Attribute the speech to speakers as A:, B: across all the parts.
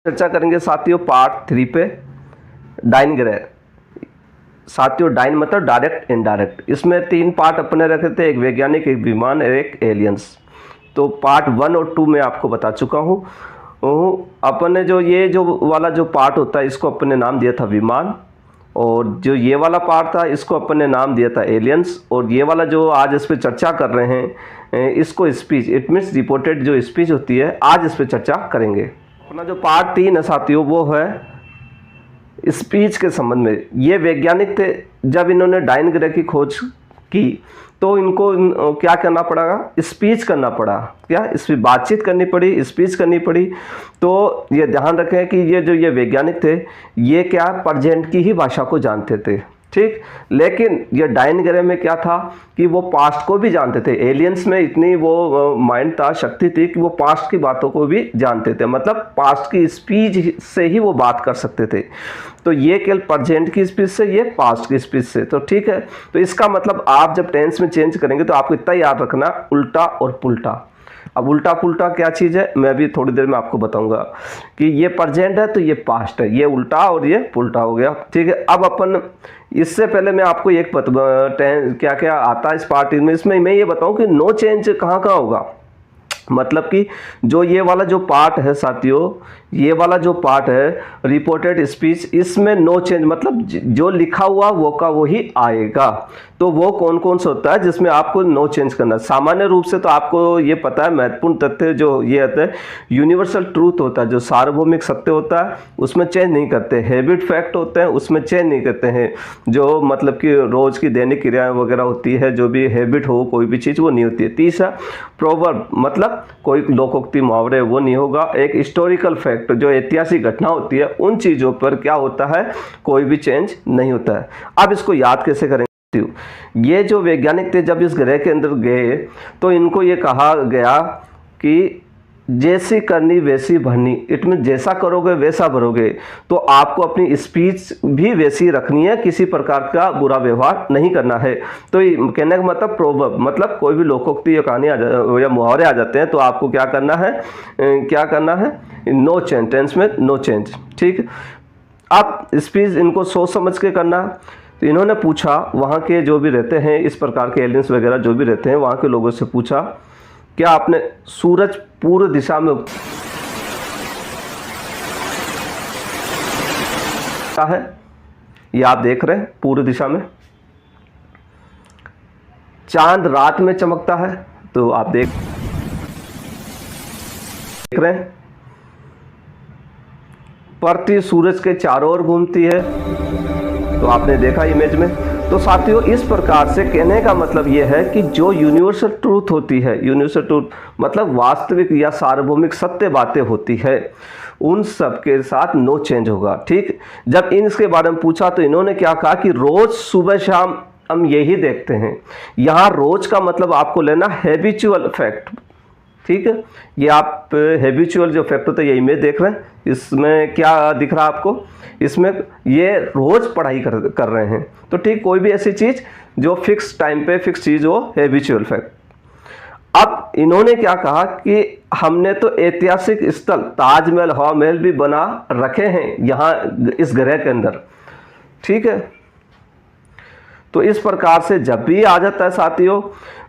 A: चर्चा करेंगे साथियों पार्ट 3 पे डाइन ग्रह। साथियों डाइन मतलब डायरेक्ट इनडायरेक्ट। इसमें 3 पार्ट अपने रखे थे, एक वैज्ञानिक, एक विमान, एक एलियंस। तो पार्ट 1 और 2 में आपको बता चुका हूँ। अपने जो वाला जो पार्ट होता है इसको अपने नाम दिया था विमान, और जो ये वाला पार्ट था इसको अपने नाम दिया था एलियंस, और ये वाला जो आज इस पर चर्चा कर रहे हैं इसको स्पीच, इट मीन्स रिपोर्टेड जो स्पीच होती है, आज इस पर चर्चा करेंगे। अपना जो पार्ट 3 है साथियों वो है स्पीच के संबंध में। ये वैज्ञानिक थे, जब इन्होंने डाइन ग्रह की खोज की तो इनको क्या करना पड़ा, स्पीच करना पड़ा। क्या इस पर बातचीत करनी पड़ी, स्पीच करनी पड़ी। तो ये ध्यान रखें कि ये वैज्ञानिक थे ये क्या प्रेजेंट की ही भाषा को जानते थे, ठीक। लेकिन ये डाइन ग्रह में क्या था कि वो पास्ट को भी जानते थे। एलियंस में इतनी वो माइंड था, शक्ति थी कि वो पास्ट की बातों को भी जानते थे, मतलब पास्ट की स्पीच से ही वो बात कर सकते थे। तो ये केवल प्रेजेंट की स्पीच से, ये पास्ट की स्पीच से। तो ठीक है, तो इसका मतलब आप जब टेंस में चेंज करेंगे तो आपको इतना याद रखना, उल्टा और पुल्टा। अब उल्टा पुल्टा क्या चीज़ है मैं भी थोड़ी देर में आपको बताऊंगा कि ये प्रेजेंट है तो ये पास्ट है, ये उल्टा और ये पुल्टा हो गया, ठीक है। अब अपन इससे पहले मैं आपको एक क्या क्या आता है इस पार्ट में, इसमें मैं ये बताऊं कि नो चेंज कहाँ कहाँ होगा। मतलब कि जो ये वाला जो पार्ट है साथियों, ये वाला जो पार्ट है रिपोर्टेड स्पीच, इसमें नो चेंज मतलब जो लिखा हुआ वो का वो ही आएगा। तो वो कौन कौन सा होता है जिसमें आपको नो चेंज करना है। सामान्य रूप से तो आपको ये पता है, महत्वपूर्ण तथ्य जो ये आता है यूनिवर्सल ट्रूथ होता है, जो सार्वभौमिक सत्य होता है उसमें चेंज नहीं करते। हैबिट फैक्ट होते हैं उसमें चेंज नहीं करते हैं, जो मतलब कि रोज की दैनिक क्रियाएं वगैरह होती है, जो भी हैबिट हो कोई भी चीज़ वो नहीं होती है। तीसरा प्रोवर्ब मतलब कोई लोकोक्ति मुहावरे वो नहीं होगा। एक हिस्टोरिकल फैक्ट जो ऐतिहासिक घटना होती है उन चीज़ों पर क्या होता है, कोई भी चेंज नहीं होता है। अब इसको याद कैसे करेंगे। ये जो वैज्ञानिक थे जब इस ग्रह के अंदर गए तो इनको ये कहा गया कि जैसी करनी वैसी भरनी, इट मीन जैसा करोगे वैसा भरोगे। तो आपको अपनी स्पीच भी वैसी रखनी है, किसी प्रकार का बुरा व्यवहार नहीं करना है। तो कहने का मतलब प्रोवर्ब मतलब कोई भी लोकोक्ति या कहानी या मुहावरे आ जाते हैं तो आपको क्या करना है, नो चेंज, टेंस में नो चेंज, ठीक। अब स्पीच इनको सोच समझ के करना। तो इन्होंने पूछा वहाँ के जो भी रहते हैं इस प्रकार के एलियंस वगैरह जो भी रहते हैं वहाँ के लोगों से पूछा, क्या आपने सूरज पूर्व दिशा में है, ये आप देख रहे हैं पूर्व दिशा में। चांद रात में चमकता है तो आप देख रहे हैं। पृथ्वी सूरज के चारों ओर घूमती है तो आपने देखा इमेज में। तो साथियों इस प्रकार से कहने का मतलब यह है कि जो यूनिवर्सल ट्रूथ होती है, यूनिवर्सल ट्रूथ मतलब वास्तविक या सार्वभौमिक सत्य बातें होती है, उन सब के साथ नो चेंज होगा, ठीक। जब इसके बारे में पूछा तो इन्होंने क्या कहा कि रोज सुबह शाम हम यही देखते हैं। यहाँ रोज का मतलब आपको लेना हैबिचुअल फैक्ट, ठीक है। ये आप हैबिचुअल जो फैक्ट होता है ये इमेज देख रहे हैं, इसमें क्या दिख रहा है आपको, इसमें ये रोज पढ़ाई कर रहे हैं। तो ठीक, कोई भी ऐसी चीज जो फिक्स टाइम पे फिक्स चीज हो, हैबिचुअल फैक्ट। अब इन्होंने क्या कहा कि हमने तो ऐतिहासिक स्थल ताजमहल, हवा महल भी बना रखे हैं यहाँ इस ग्रह के अंदर, ठीक है। तो इस प्रकार से जब भी आ जाता है साथियों,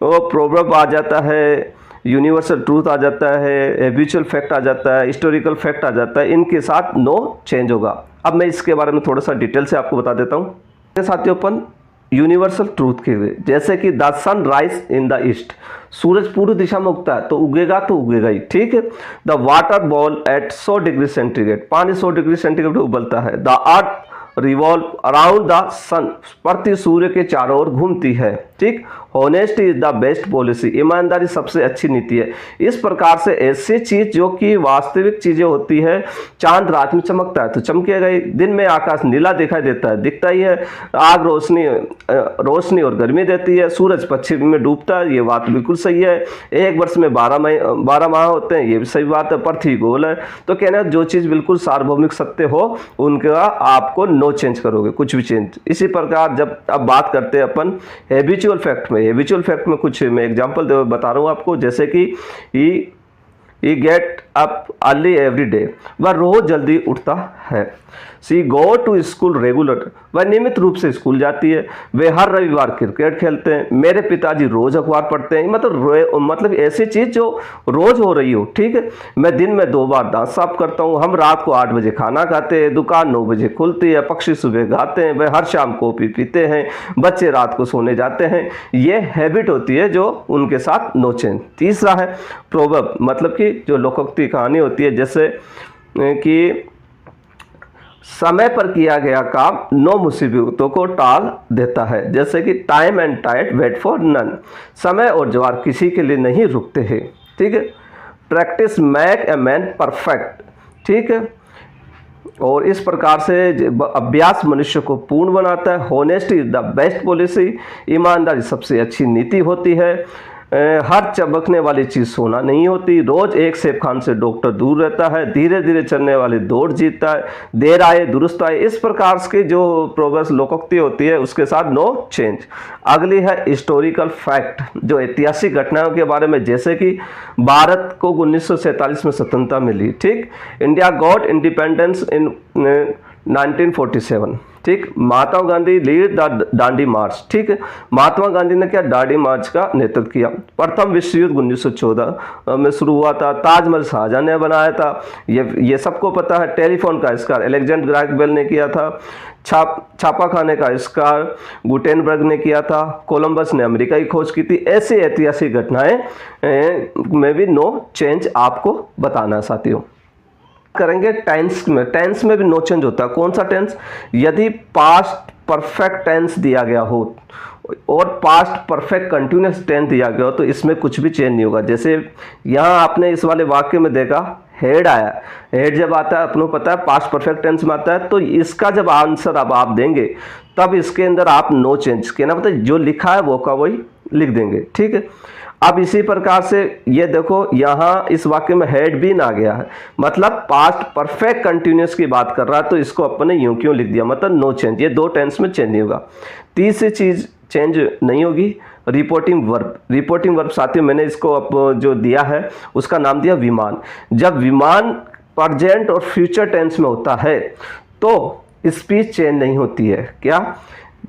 A: वो प्रोवर्ब आ जाता है, यूनिवर्सल ट्रूथ आ जाता है, हैबिचुअल फैक्ट आ जाता है, हिस्टोरिकल फैक्ट आ जाता है, इनके साथ नो चेंज होगा। अब मैं इसके बारे में थोड़ा सा डिटेल से आपको बता देता हूँ साथियों। अपन यूनिवर्सल ट्रूथ के हुए जैसे कि the sun rise in the east, सूरज पूर्व दिशा में उगता है तो उगेगा ही, ठीक है। The water boil at 100 degree centigrade, पानी 100 डिग्री सेंटीग्रेड पर उबलता है। The earth revolve around the sun, पृथ्वी सूर्य के चारों ओर घूमती है, ठीक। Honesty is the best policy, ईमानदारी सबसे अच्छी नीति है। इस प्रकार से ऐसी चीज जो कि वास्तविक चीजें होती है, चांद रात में चमकता है तो चमकेगा ही, दिन में आकाश नीला दिखाई देता है, दिखता ही है। आग रोशनी और गर्मी देती है, सूरज पश्चिम में डूबता है, ये बात बिल्कुल सही है। एक वर्ष में 12 माह होते हैं, ये भी सही बात है। पृथ्वी गोल है। तो कहना जो चीज बिल्कुल सार्वभौमिक सत्य हो उनका आपको नो चेंज करोगे, कुछ भी चेंज। इसी प्रकार जब अब बात करते हैं अपन हैबिचुअल फैक्ट में, हैबिचुअल फैक्ट में कुछ मैं एग्जांपल बता रहा हूँ आपको, जैसे कि he get up early every day, वह रोज जल्दी उठता है। She go to school regular, वह नियमित रूप से स्कूल जाती है। वे हर रविवार क्रिकेट खेलते हैं। मेरे पिताजी रोज अखबार पढ़ते हैं। मतलब ऐसी चीज जो रोज हो रही हो, ठीक है। मैं दिन में 2 बार दांत साफ करता हूँ। हम रात को 8 बजे खाना खाते हैं। दुकान 9 बजे खुलती है। पक्षी सुबह गाते हैं। वे हर शाम कॉफी पीते हैं। बच्चे रात को सोने जाते हैं। ये हैबिट होती है जो उनके साथ नो चेंज। तीसरा है प्रोवर्ब, मतलब कि जो लोकोक्ति कहानी होती है, जैसे कि समय पर किया गया काम 9 मुसीबतों को टाल देता है। जैसे कि time and tide wait for none, समय और ज्वार किसी के लिए नहीं रुकते हैं, ठीक है। Practice make a man perfect, ठीक है। और इस प्रकार से अभ्यास मनुष्य को पूर्ण बनाता है। Honesty is the best policy, ईमानदारी सबसे अच्छी नीति होती है। हर चबकने वाली चीज़ सोना नहीं होती। रोज एक सेब खान से डॉक्टर दूर रहता है। धीरे धीरे चलने वाले दौड़ जीतता है। देर आए दुरुस्त आए। इस प्रकार की जो प्रोवर्ब्स लोकोक्ति होती है उसके साथ नो चेंज। अगली है हिस्टोरिकल फैक्ट, जो ऐतिहासिक घटनाओं के बारे में, जैसे कि भारत को 1947 में स्वतंत्रता मिली, ठीक। इंडिया गॉट इंडिपेंडेंस इन 1947, ठीक। महात्मा गांधी लीड द दांडी मार्च, ठीक है। महात्मा गांधी ने क्या दांडी मार्च का नेतृत्व किया। प्रथम विश्व युद्ध 1914 में शुरू हुआ था। ताजमहल शाहजहां ने बनाया था, ये सबको पता है। टेलीफोन का आविष्कार अलेक्जेंडर ग्राहम बेल ने किया था। छापाखाने का आविष्कार गुटेनबर्ग ने किया था। कोलंबस ने अमेरिका की खोज की थी। ऐसी ऐतिहासिक घटनाएं में भी नो चेंज आपको बताना है साथियों। करेंगे टेंस में भी नो चेंज होता है। कौन सा टेंस? यदि पास्ट परफेक्ट टेंस दिया गया हो और पास्ट परफेक्ट कंटिन्यूअस टेंस दिया गया हो तो इसमें कुछ भी चेंज नहीं होगा। जैसे यहाँ आपने इस वाले वाक्य में देखा हेड आया। हेड जब आता है अपनों पता है पास्ट परफेक्ट टेंस में आता है, तो इसका जब आंसर अब आप देंगे तब इसके अंदर आप नो चेंज कहना, मतलब जो लिखा है वो का वही लिख देंगे, ठीक है। अब इसी प्रकार से ये देखो यहाँ इस वाक्य में हैड बीन आ गया है, मतलब पास्ट परफेक्ट कंटिन्यूअस की बात कर रहा है, तो इसको अपने यूं क्यों लिख दिया, मतलब नो चेंज। ये 2 टेंस में चेंज नहीं होगा। तीसरी चीज चेंज नहीं होगी, रिपोर्टिंग वर्ब। रिपोर्टिंग वर्ब साथियों मैंने इसको अब जो दिया है उसका नाम दिया विमान। जब विमान प्रेजेंट और फ्यूचर टेंस में होता है तो स्पीच चेंज नहीं होती है। क्या?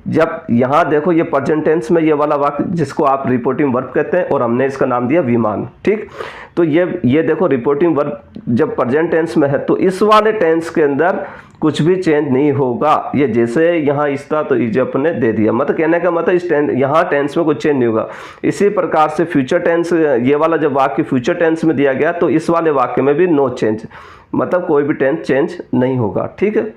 A: जब यहाँ देखो ये प्रेजेंट टेंस में ये वाला वाक्य जिसको आप रिपोर्टिंग वर्ब कहते हैं और हमने इसका नाम दिया विमान, ठीक। तो ये देखो रिपोर्टिंग वर्ब जब प्रेजेंट टेंस में है तो इस वाले टेंस के अंदर कुछ भी चेंज नहीं होगा। ये जैसे यहाँ इस था तो इज अपने दे दिया, मतलब कहने का मतलब इस यहाँ टेंस में कुछ चेंज नहीं होगा। इसी प्रकार से फ्यूचर टेंस, ये वाला जब वाक्य फ्यूचर टेंस में दिया गया तो इस वाले वाक्य में भी नो चेंज, मतलब कोई भी टेंस चेंज नहीं होगा, ठीक है।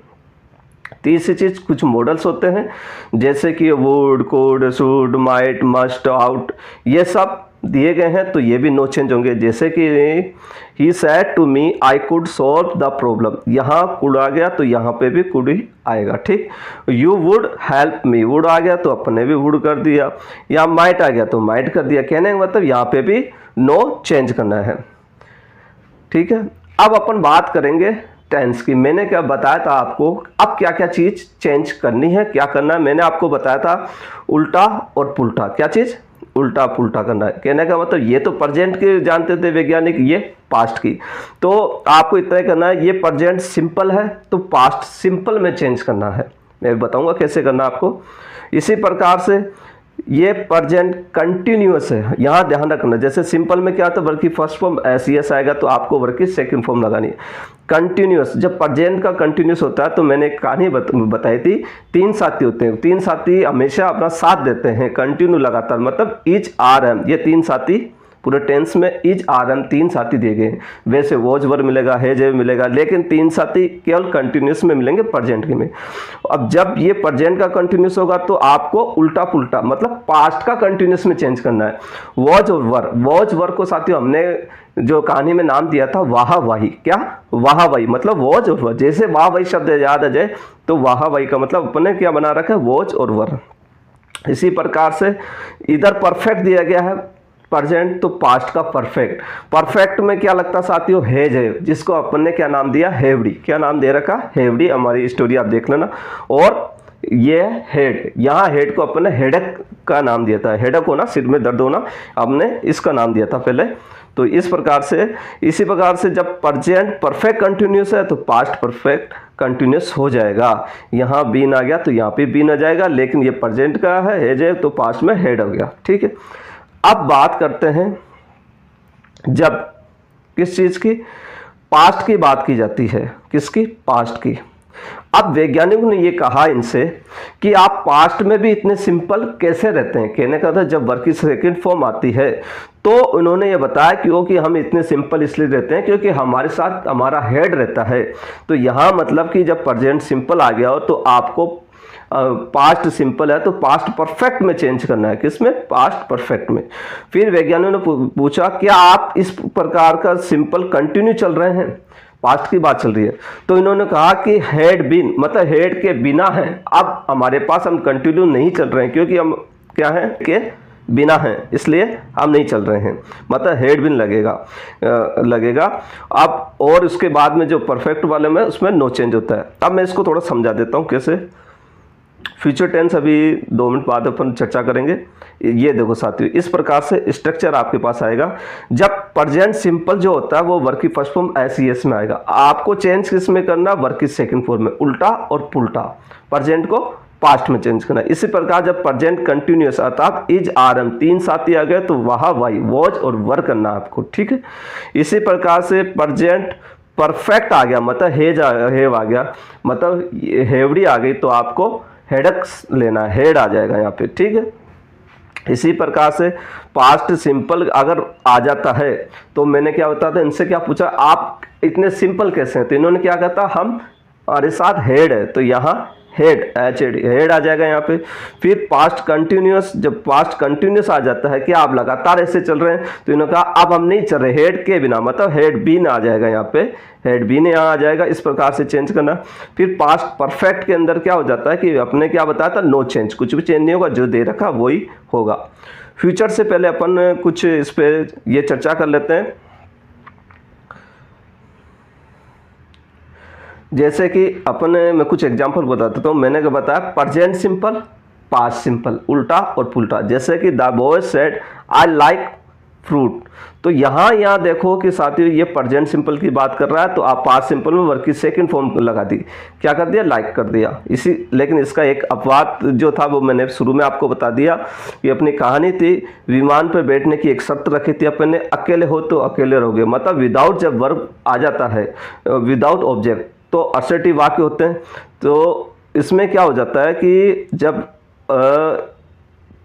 A: तीसरी चीज कुछ मॉडल्स होते हैं जैसे कि would, could, should, might, must, out, ये सब दिए गए हैं तो ये भी नो चेंज होंगे। जैसे कि he said to me I could solve the problem, यहाँ कुड आ गया तो यहाँ पे भी कुड ही आएगा, ठीक। You would help me, would आ गया तो अपने भी वुड कर दिया, या माइट आ गया तो माइट कर दिया। कहने का मतलब यहाँ पे भी नो चेंज करना है, ठीक है। अब अपन बात करेंगे टेंस की। मैंने क्या बताया था आपको, अब क्या क्या चीज चेंज करनी है, क्या करना है। मैंने आपको बताया था उल्टा और पुल्टा। क्या चीज? उल्टा पुल्टा करना है। कहने का मतलब ये तो प्रेजेंट के जानते थे वैज्ञानिक, ये पास्ट की। तो आपको इतना ही करना है, ये प्रेजेंट सिंपल है तो पास्ट सिंपल में चेंज करना है। मैं बताऊंगा कैसे करना आपको। इसी प्रकार से ये प्रेजेंट कंटिन्यूअस है, यहाँ ध्यान रखना। जैसे सिंपल में क्या होता है, वर्ग की फर्स्ट फॉर्म एस आएगा तो आपको वर्ग की सेकंड फॉर्म लगानी है। कंटिन्यूअस, जब प्रेजेंट का कंटिन्यूअस होता है तो मैंने एक कहानी बताई थी, 3 साथी होते हैं। 3 साथी हमेशा अपना साथ देते हैं, कंटिन्यू लगातार, मतलब इज आर एम। ये 3 साथी पूरे टेंस में इज आर एम 3 साथी दिए गए। वैसे वॉज वर्ब मिलेगा, हैज मिलेगा, लेकिन 3 साथी केवल कंटिन्यूस में मिलेंगे प्रेजेंट के में। अब जब ये प्रेजेंट का कंटिन्यूस होगा तो आपको उल्टा पुल्टा मतलब पास्ट का कंटिन्यूस में चेंज करना है। वॉज और वर, वॉज वर को साथियों हमने जो कहानी में नाम दिया था वाहा वाही। क्या? वाहा वाही, मतलब वॉज और वर। जैसे वाह वाही शब्द याद आ जाए तो वाहा वाही का मतलब अपने क्या बना रखा है, वॉज और वर। इसी प्रकार से इधर परफेक्ट दिया गया है प्रेजेंट तो पास्ट का परफेक्ट। परफेक्ट में क्या लगता साथियों, हैज है, जिसको अपन ने क्या नाम दिया, हैवडी। क्या नाम दे रखा, हैवडी। हमारी स्टोरी आप देख लेना। और ये हेड, यहाँ हेड को अपन ने हेडेक का नाम दिया था। हेडेक होना, सिर में दर्द होना, हमने इसका नाम दिया था पहले तो इसी प्रकार से जब प्रेजेंट परफेक्ट कंटिन्यूस है तो पास्ट परफेक्ट कंटिन्यूस हो जाएगा। यहाँ बीन आ गया तो यहाँ पे बीन आ जाएगा, लेकिन ये प्रेजेंट का है हैज है तो पास्ट में हैड हो गया। ठीक है, अब बात करते हैं जब किस चीज़ की, पास्ट की बात की जाती है। किसकी? पास्ट की। अब वैज्ञानिकों ने ये कहा इनसे कि आप पास्ट में भी इतने सिंपल कैसे रहते हैं। कहने का था जब वर्ब की सेकंड फॉर्म आती है तो उन्होंने ये बताया क्योंकि हम इतने सिंपल इसलिए रहते हैं क्योंकि हमारे साथ हमारा हेड रहता है। तो यहाँ मतलब कि जब प्रेजेंट सिंपल आ गया हो तो आपको पास्ट सिंपल है तो पास्ट परफेक्ट में चेंज करना है। किसमें? पास्ट परफेक्ट में। फिर वैज्ञानिकों ने पूछा क्या आप इस प्रकार का सिंपल कंटिन्यू चल रहे हैं? पास्ट की बात चल रही है। तो इन्होंने कहा कि हैड बीन मतलब हेड के बिना है। अब हमारे पास हम कंटिन्यू नहीं चल रहे हैं क्योंकि हम क्या है के बिना हैं, इसलिए हम नहीं चल रहे हैं, मतलब हेड बिन लगेगा। अब और उसके बाद में जो परफेक्ट वाले में उसमें नो चेंज होता है। अब मैं इसको थोड़ा समझा देता हूँ कैसे। फ्यूचर टेंस अभी 2 मिनट बाद अपन चर्चा करेंगे। ये देखो साथियों, इस प्रकार से स्ट्रक्चर आपके पास आएगा। जब प्रेजेंट सिंपल जो होता है वो वर्ब की फर्स्ट फॉर्म एस में आएगा। आपको चेंज किस में करना? वर्ब की सेकंड फॉर्म में, उल्टा और पुल्टा। प्रेजेंट को पास्ट में चेंज करना। इसी प्रकार जब प्रेजेंट कंटिन्यूअस अर्थात इज आर एम 3 साथी आ गए तो वहाँ वाई वॉज और वर करना आपको। ठीक है, इसी प्रकार से प्रेजेंट परफेक्ट आ गया मतलब हेव आ गया, मतलब हेवड़ी आ गई तो आपको हेडक्स लेना है, हेड आ जाएगा यहाँ पे। ठीक है, इसी प्रकार से पास्ट सिंपल अगर आ जाता है तो मैंने क्या बताया था, इनसे क्या पूछा आप इतने सिंपल कैसे हैं? तो इन्होंने क्या कहा था, हम हमारे साथ हेड है तो यहाँ हेड हेड आ जाएगा यहाँ पे। फिर पास्ट कंटिन्यूअस, जब पास्ट कंटिन्यूअस आ जाता है कि आप लगातार ऐसे चल रहे हैं तो इन्होंने कहा अब हम नहीं चल रहे हेड के बिना, मतलब हेड बीन आ जाएगा यहाँ पे, हेड बीन यहाँ आ जाएगा। इस प्रकार से चेंज करना। फिर पास्ट परफेक्ट के अंदर क्या हो जाता है कि अपने क्या बताया था, नो चेंज, कुछ भी चेंज नहीं होगा, जो दे रखा वही होगा। फ्यूचर से पहले अपन कुछ इस पर ये चर्चा कर लेते हैं। जैसे कि अपने मैं कुछ एग्जांपल बता देता हूँ। मैंने क्या बताया, प्रेजेंट सिंपल, पास्ट सिंपल, उल्टा और पुल्टा। जैसे कि the boy said I like fruit, तो यहाँ देखो कि साथियों ये प्रेजेंट सिंपल की बात कर रहा है तो आप पास्ट सिंपल में वर्ब की सेकंड फॉर्म लगा दी, क्या कर दिया, लाइक कर दिया। इसी लेकिन इसका एक अपवाद जो था वो मैंने शुरू में आपको बता दिया कि अपनी कहानी थी विमान पर बैठने की एक शर्त रखी थी अपने, अकेले हो तो अकेले रहोगे, मतलब विदाउट जब वर्ब आ जाता है विदाउट ऑब्जेक्ट तो असर्टिव वाक्य होते हैं। तो इसमें क्या हो जाता है कि जब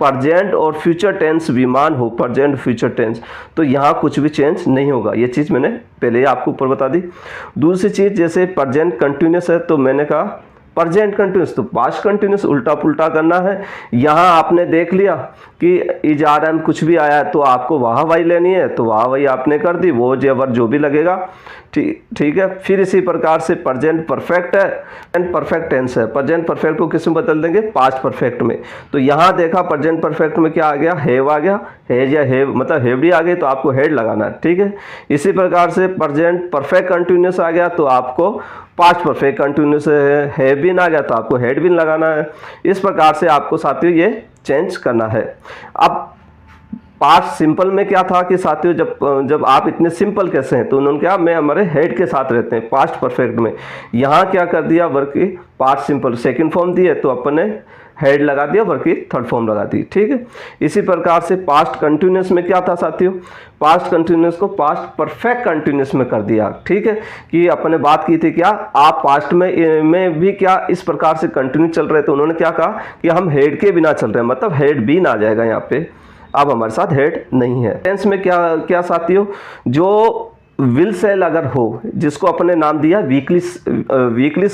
A: प्रेजेंट और फ्यूचर टेंस विमान हो, प्रेजेंट फ्यूचर टेंस, तो यहाँ कुछ भी चेंज नहीं होगा। ये चीज़ मैंने पहले ही आपको ऊपर बता दी। दूसरी चीज़ जैसे प्रेजेंट कंटिन्यूस है तो मैंने कहा प्रेजेंट कंटिन्यूस तो पास्ट कंटिन्यूस उल्टा पुल्टा करना है। यहाँ आपने देख लिया कि इज आर एम कुछ भी आया तो आपको वहाँ वही लेनी है तो वहाँ वही आपने कर दी, वो जेवर जो भी लगेगा। ठीक है। फिर इसी प्रकार से प्रेजेंट परफेक्ट है एंड परफेक्ट टेंस है, प्रेजेंट परफेक्ट को किस में बदल देंगे, पास्ट परफेक्ट में। तो यहाँ देखा प्रेजेंट परफेक्ट में क्या आ गया, हैव आ गया, हैज या हैव मतलब हेवडी आ गई तो आपको हेड लगाना है। ठीक है। इसी प्रकार से प्रेजेंट परफेक्ट कंटिन्यूस आ गया तो आपको पास्ट परफेक्ट कंटिन्यूस है बिन आ गया तो आपको हेड बिन लगाना है। इस प्रकार से आपको साथियों ये चेंज करना है। अब पास्ट सिंपल में क्या था कि साथियों जब आप इतने सिंपल कैसे हैं तो उन्होंने क्या, मैं हमारे हेड के साथ रहते हैं पास्ट परफेक्ट में। यहाँ क्या कर दिया, वर्ब की पास्ट सिंपल सेकंड फॉर्म दी है तो अपन ने हेड लगा दिया, वर्ब की थर्ड फॉर्म लगा दी। ठीक है। इसी प्रकार से पास्ट कंटिन्यूस में क्या था साथियों, पास्ट कंटिन्यूस को पास्ट परफेक्ट कंटिन्यूस में कर दिया। ठीक है, कि अपन ने बात की थी क्या, आप पास्ट में भी क्या इस प्रकार से कंटिन्यू चल रहे थे। उन्होंने क्या कहा कि हम हेड के बिना चल रहे हैं, मतलब हेड बीन आ जाएगा यहाँ पे, अब हमारे साथ हेड नहीं है। टेंस में क्या साथियों, जो विल सेल अगर हो, जिसको अपने नाम दिया वीकली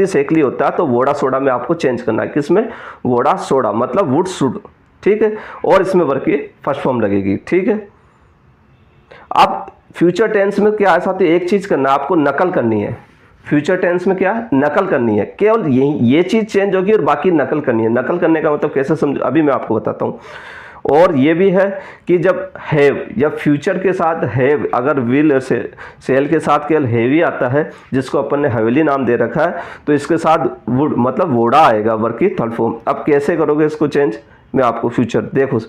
A: सेकली होता है तो वोडा सोडा में आपको चेंज करना है। किसमें, वोडा सोडा मतलब वुड शुड। ठीक है। और इसमें वर्ब की फर्स्ट फॉर्म लगेगी। ठीक है। अब फ्यूचर टेंस में क्या है साथियों, एक चीज करना है, आपको नकल करनी है। फ्यूचर टेंस में क्या है, नकल करनी है, केवल ये चीज चेंज होगी और बाकी नकल करनी है। नकल करने का मतलब कैसे समझो, अभी मैं आपको बताता हूँ। और ये भी है कि जब हैव या फ्यूचर के साथ हैव अगर विल से सेल के साथ केवल हैवी आता है, जिसको अपन ने हवेली नाम दे रखा है, तो इसके साथ वुड मतलब वोडा आएगा, वर्ब की थर्ड फॉर्म। अब कैसे करोगे इसको चेंज, मैं आपको फ्यूचर देखो।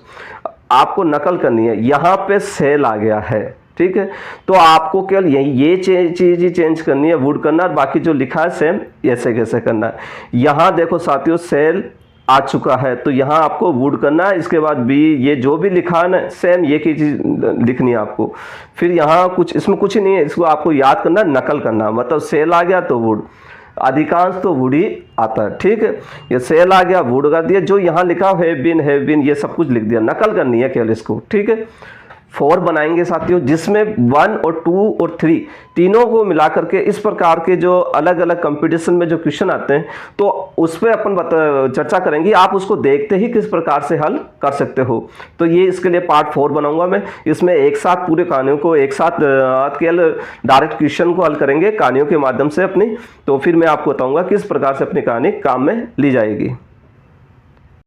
A: आपको नकल करनी है। यहाँ पे सेल आ गया है, ठीक है, तो आपको केवल ये चीज़ ही चेंज करनी है, वुड करना, और बाकी जो लिखा है सेम ऐसे कैसे करना है। यहाँ देखो साथियों सेल आ चुका है, तो यहाँ आपको वुड करना है, इसके बाद बी, ये जो भी लिखा है ना सेम ये की चीज़ लिखनी है आपको। फिर यहाँ कुछ, इसमें कुछ नहीं है, इसको आपको याद करना, नकल करना, मतलब सेल आ गया तो वुड, अधिकांश तो वुड ही आता है, ठीक है। ये सेल आ गया, वुड कर दिया, जो यहाँ लिखा हैव बीन ये सब कुछ लिख दिया, नकल करनी है केवल इसको, ठीक है। 4 बनाएंगे साथियों, जिसमें 1 और 2 और 3 तीनों को मिला करके इस प्रकार के जो अलग अलग कंपटीशन में जो क्वेश्चन आते हैं, तो उस पर अपन चर्चा करेंगे, आप उसको देखते ही किस प्रकार से हल कर सकते हो। तो ये इसके लिए पार्ट 4 बनाऊंगा मैं, इसमें एक साथ पूरे कहानियों को एक साथ केवल डायरेक्ट क्वेश्चन को हल करेंगे कहानियों के माध्यम से अपनी, तो फिर मैं आपको बताऊंगा किस प्रकार से अपनी कहानी काम में ली जाएगी।